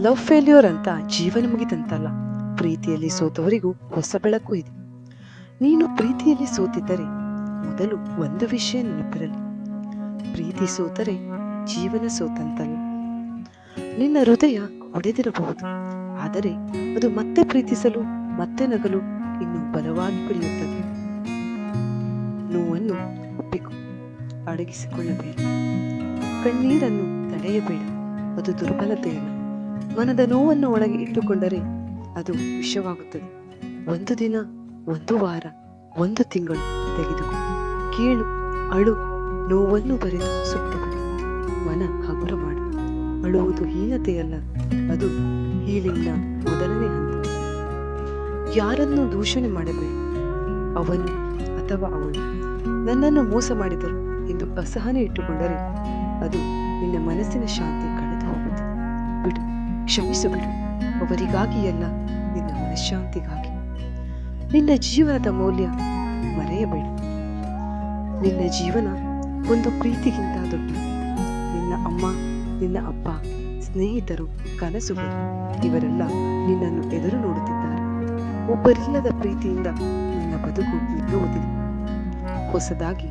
Love failure ಅಂತ ಜೀವನ ಮುಗಿದಂತಲ್ಲ. ಪ್ರೀತಿಯಲ್ಲಿ ಸೋತವರಿಗೂ ಹೊಸ ಬೆಳಕು ಇದೆ. ನೀನು ಪ್ರೀತಿಯಲ್ಲಿ ಸೋತಿದ್ದರೆ ಮೊದಲು ಒಂದು ವಿಷಯ ನೆನಪಿರಲಿ: ಪ್ರೀತಿ ಸೋತರೆ ಜೀವನ ಸೋತಂತಲ್ಲ. ನಿನ್ನ ಹೃದಯ ಒಡೆದಿರಬಹುದು, ಆದರೆ ಅದು ಮತ್ತೆ ಪ್ರೀತಿಸಲು, ಮತ್ತೆ ನಗಲು ಇನ್ನು ಬಲವಾಗಿ ಕುಡಿಯುತ್ತದೆ. ನೋವನ್ನು ಒಪ್ಪಿಕೊ, ಅಡಗಿಸಿಕೊಳ್ಳಬೇಡ. ಕಣ್ಣೀರನ್ನು ತಡೆಯಬೇಡ, ಅದು ದುರ್ಬಲತೆಯಲ್ಲ. ಮನದ ನೋವನ್ನು ಒಳಗೆ ಇಟ್ಟುಕೊಂಡರೆ ಅದು ವಿಷವಾಗುತ್ತದೆ. ಒಂದು ದಿನ, ಒಂದು ವಾರ, ಒಂದು ತಿಂಗಳು ತೆಗೆದುಕೊ, ಕೇಳು, ಅಳು, ನೋವನ್ನು ಬರೆದು ಸುಟ್ಟುಬಿಡು. ಮನ ಹಗುರ ಮಾಡು. ಅಳುವುದು ಹೀನತೆಯಲ್ಲ, ಅದು ಹೀಲಿಂಗ್ನ ಮೊದಲನೇ ಹಂತ. ಯಾರನ್ನು ದೂಷಣೆ ಮಾಡಬೇಡ. ಅವನು ಅಥವಾ ಅವಳು ನನ್ನನ್ನು ಮೋಸ ಮಾಡಿದರು ಎಂದು ಅಸಹನೆ ಇಟ್ಟುಕೊಂಡರೆ ಅದು ನಿನ್ನ ಮನಸ್ಸಿನ ಶಾಂತಿ ಕಳೆದು ಹೋಗುತ್ತದೆ. ಬಿಡು, ಕ್ಷಮಿಸು ಬಿಡು. ಅವರಿಗಾಗಿ ಅಲ್ಲ, ನಿನ್ನ ಮನಃಶಾಂತಿಗಾಗಿ. ನಿನ್ನ ಜೀವನದ ಮೌಲ್ಯ ಮರೆಯಬೇಡ. ನಿನ್ನ ಜೀವನ ಒಂದು ಪ್ರೀತಿಗಿಂತ ದೊಡ್ಡದು. ನಿನ್ನ ಅಮ್ಮ, ನಿನ್ನ ಅಪ್ಪ, ಸ್ನೇಹಿತರು, ಕನಸುಗಳು ಇವರೆಲ್ಲ ನಿನ್ನನ್ನು ಎದುರು ನೋಡುತ್ತಿದ್ದಾರೆ. ಒಬ್ಬರಿಲ್ಲದ ಪ್ರೀತಿಯಿಂದ ನಿನ್ನ ಬದುಕು ನಿಲ್ಲುವುದಿಲ್ಲ. ಹೊಸದಾಗಿ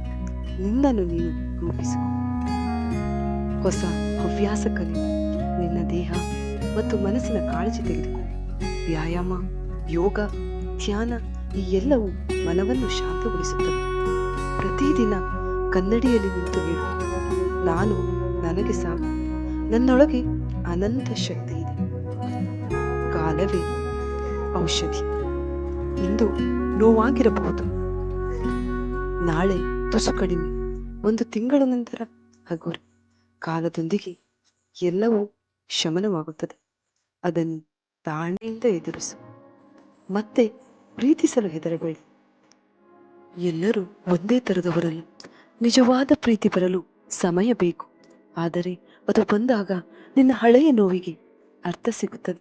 ನಿನ್ನನ್ನು ನೀನು ರೂಪಿಸು. ಹೊಸ ಹವ್ಯಾಸ ಕಲಿ. ನಿನ್ನ ದೇಹ ಮತ್ತು ಮನಸ್ಸಿನ ಕಾಳಜಿ ತೆಗೆದುಕೊ. ವ್ಯಾಯಾಮ, ಯೋಗ, ಧ್ಯಾನ ಈ ಎಲ್ಲವೂ ಮನವನ್ನು ಶಾಂತಗೊಳಿಸುತ್ತದೆ. ಪ್ರತಿದಿನ ಕನ್ನಡಿಯಲ್ಲಿ ನಿಂತು ಹೇಳು: ನಾನು ನನಗೆ ಸಾಕು, ನನ್ನೊಳಗೆ ಅನಂತ ಶಕ್ತಿ ಇದೆ. ಕಾಲವೇ ಔಷಧಿ. ಇಂದು ನೋವಾಗಿರಬಹುದು, ನಾಳೆ ತುಸು ಕಡಿಮೆ, ಒಂದು ತಿಂಗಳ ನಂತರ ಹಗುರ. ಕಾಲದೊಂದಿಗೆ ಎಲ್ಲವೂ ಶಮನವಾಗುತ್ತದೆ. ಅದನ್ನು ತಾಳ್ಮೆಯಿಂದ ಎದುರಿಸು. ಮತ್ತೆ ಪ್ರೀತಿಸಲು ಹೆದರಬೇಡಿ. ಎಲ್ಲರೂ ಒಂದೇ ತರದವರಲ್ಲ. ನಿಜವಾದ ಪ್ರೀತಿ ಬರಲು ಸಮಯ ಬೇಕು, ಆದರೆ ಅದು ಬಂದಾಗ ನಿನ್ನ ಹಳೆಯ ನೋವಿಗೆ ಅರ್ಥ ಸಿಗುತ್ತದೆ.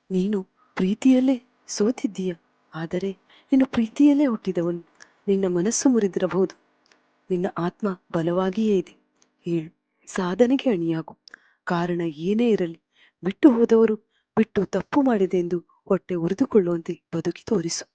ನೀನು ಪ್ರೀತಿಯಲ್ಲೇ ಸೋತಿದ್ದೀಯ, ಆದರೆ ನೀನು ಪ್ರೀತಿಯಲ್ಲೇ ಹುಟ್ಟಿದವನು. ನಿನ್ನ ಮನಸ್ಸು ಮುರಿದಿರಬಹುದು, ನಿನ್ನ ಆತ್ಮ ಬಲವಾಗಿಯೇ ಇದೆ. ಹೇಳು, ಸಾಧನೆಗೆ ಅಣಿಯಾಗು. ಕಾರಣ ಏನೇ ಇರಲಿ, ಬಿಟ್ಟು ಹೋದವರು ಬಿಟ್ಟು ತಪ್ಪು ಮಾಡಿದೆ ಎಂದು ಹೊಟ್ಟೆ ಉರಿದುಕೊಳ್ಳುವಂತೆ ಬದುಕಿ ತೋರಿಸು.